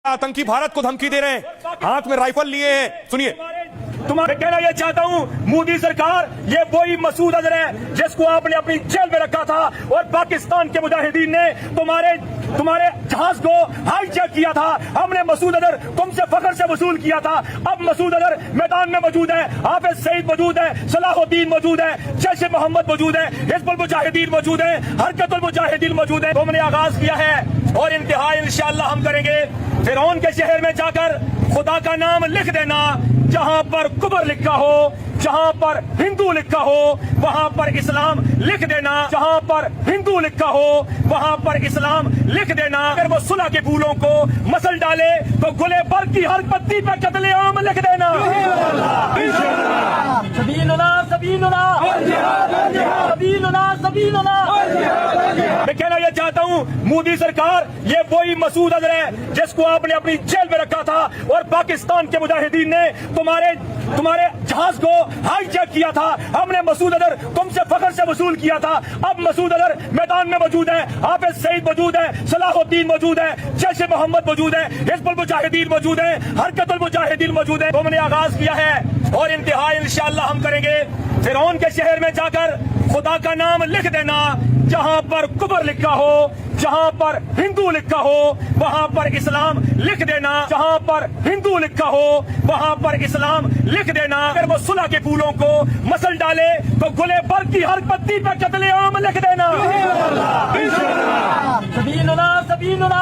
आतंकी भारत को धमकी दे रहे हैं, हाथ में राइफल लिए हैं। सुनिए, तुम्हारे कहना यह चाहता हूं, मोदी सरकार ये वही मसूद अजहर है जिसको आपने अपनी जेल में रखा था और पाकिस्तान के मुजाहिदीन ने तुम्हारे जहाज को हाईजैक किया था। हमने मसूद अजहर तुमसे फख्र से वसूल किया था। अब मसूद अजहर मैदान में मौजूद है, हाफिज सईद मौजूद है, सलाहुद्दीन मौजूद है, जैश ए मोहम्मद मौजूद है, हिजबुल मुजाहिदीन मौजूद है, हरकतुल मुजाहिदीन मौजूद है। तुमने आगाज किया है और इंतहा इंशाअल्लाह हम करेंगे। फिरौन के शहर में जाकर खुदा का नाम लिख देना, जहां पर कुबर लिखा हो, जहां पर हिंदू लिखा हो वहां पर इस्लाम लिख देना, जहां पर हिंदू लिखा हो वहां पर इस्लाम लिख देना। अगर वो सुलह के फूलों को मसल डाले तो गुले पर की हर पत्ती पे कत्लेआम लिख देना। सबीलुना सबीलुना सबीलुना सबीलुना। मैं कहना यह चाहता हूं, मोदी सरकार ये वही मसूद अजहर है जिसको आपने अपनी जेल में रखा था और पाकिस्तान के मुजाहिदीन ने तुम्हारे जहाज को हाईजैक किया था। हमने मसूद अजहर तुमसे फख्र से वसूल किया था। अब मसूद अजहर मैदान में मौजूद है, हाफिज सईद मौजूद है, सलाहुद्दीन मौजूद है, जैश ए मोहम्मद मौजूद है, हिजबुल मुजाहिदीन मौजूद है, हरकतुल मुजाहिदीन मौजूद है। तुमने आगाज किया है और इंतहा इंशाअल्लाह हम करेंगे। फिरौन के शहर में जाकर खुदा का नाम लिख देना, जहां पर कुबर लिखा हो, जहां पर हिंदू लिखा हो वहां पर इस्लाम लिख देना, जहां पर हिंदू लिखा हो वहां पर इस्लाम लिख देना। अगर वो सुलह के फूलों को मसल डाले तो गुले पर की हर पत्ती पे कत्लेआम लिख देना। सबीलुना सबीलुना।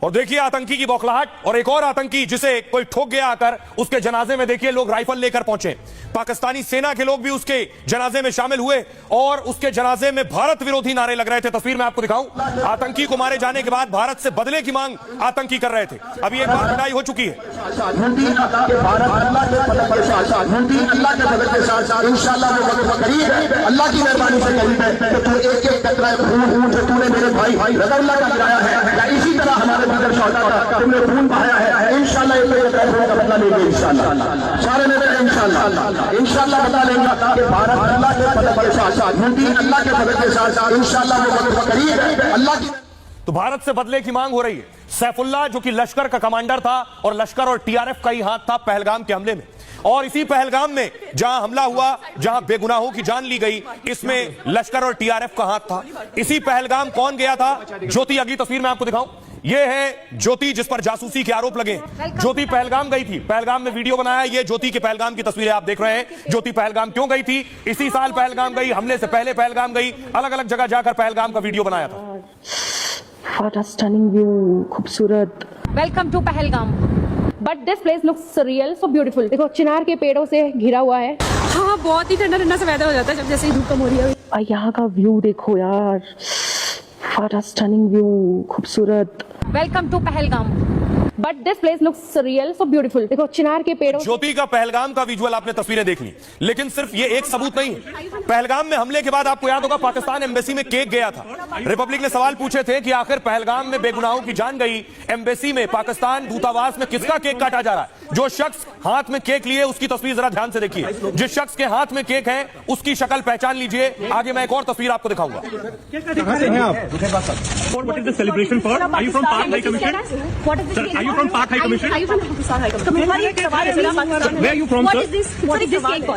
और देखिए आतंकी की बौखलाहट। और एक और आतंकी जिसे कोई ठोक गया आकर, उसके जनाजे में देखिए लोग राइफल लेकर पहुंचे। पाकिस्तानी सेना के लोग भी उसके जनाजे में शामिल हुए और उसके जनाजे में भारत विरोधी नारे लग रहे थे। तस्वीर में आपको दिखाऊं, आतंकी को मारे जाने के बाद भारत से बदले की मांग आतंकी कर रहे थे। अभी एक बार पिटाई हो चुकी है। अल्लाह की मेहरबानी से करीब है कि तू एक कतरा खून जो तूने मेरे भाई रज़ल्ला का गिराया है, या इसी तरह हमारे बदर शौहदा का तुमने खून बहाया है, इंशाअल्लाह ये का बदला लेंगे। इंशाअल्लाह सारे मेरे इंशाअल्लाह बदला लेंगे कि भारत अल्लाह के फजल के साथ अल्लाह के फजल के साथ इंशाअल्लाह वो वक्त करीब है। अल्लाह की तो भारत से बदले की मांग हो रही है। सैफुल्लाह जो कि लश्कर का कमांडर था और लश्कर और टीआरएफ का ही हाथ था पहलगाम के हमले में, और इसी पहलगाम में जहां हमला हुआ, जहां बेगुनाहों की जान ली गई, इसमें लश्कर और टीआरएफ का हाथ था। इसी पहलगाम कौन गया था? ज्योति अगली तस्वीर में आपको दिखाऊं। ये है ज्योति जिस पर जासूसी के आरोप लगे। ज्योति पहलगाम गई थी, पहलगाम में वीडियो बनाया। ये ज्योति के पहलगाम की तस्वीरें आप देख रहे हैं। ज्योति पहलगाम क्यों गई थी? इसी साल पहलगाम गई, हमले से पहले पहलगाम गई, अलग अलग जगह जाकर पहलगाम का वीडियो बनाया था। What a stunning view, खूबसूरत। Welcome to Pahalgam, but this place looks real so beautiful. देखो चिनार के पेड़ों से घिरा हुआ है। हाँ, बहुत ही ठंडा ठंडा सा वेदर हो जाता है जब जैसे ही धूप कम हो रही है। यहाँ का व्यू देखो यार, What a stunning view, खूबसूरत। Welcome to Pahalgam, but this place looks real so beautiful. देखो चिनार के पेड़ों। ज्योति का पहलगाम का विजुअल आपने तस्वीरें देख ली, लेकिन सिर्फ ये एक सबूत नहीं है। पहलगाम में हमले के बाद आपको याद होगा पाकिस्तान एम्बेसी में केक गया था। रिपब्लिक ने सवाल पूछे थे कि आखिर पहलगाम में बेगुनाहों की जान गई, एम्बेसी में पाकिस्तान दूतावास में किसका केक काटा जा रहा है? जो शख्स हाथ में केक लिए उसकी तस्वीर जरा ध्यान से देखिए। जिस शख्स के हाथ में केक है उसकी शक्ल पहचान लीजिए। आगे मैं एक और तस्वीर आपको दिखाऊंगा। What is the celebration for? Are you from Pak High Commission? Sir, are you from Pak High Commission? Are you from Pakistan High Commission? Where are you from, What sir? is this? What is this cake for?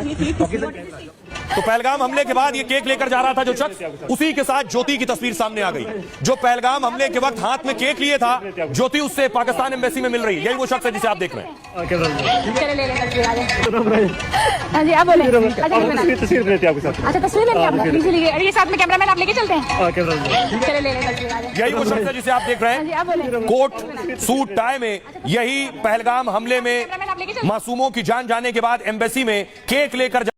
तो पहलगाम हमले के बाद ये cake लेकर जा रहा था जो शख्स, उसी के साथ ज्योति की तस्वीर सामने आ गई। जो पहलगाम हमले के वक्त हाथ में केक लिए था, ज्योति उससे पाकिस्तान एम्बेसी में मिल रही। यही वो शख्स है जिसे आप देख रहे हैं। हाँ जी, आप बोले। तस्वीर लेते हैं आपके साथ। अच्छा, तस्वीर लेंगे आप? लीजिए लीजिए। अरे ये साथ में कैमरामैन आप लेके चलते हैं। चले ले लें। यही वो शख्स है जिसे आप देख रहे हैं। कोट सूट टाई में, यही पहलगाम हमले में मासूमों की जान जाने के बाद एम्बेसी में केक लेकर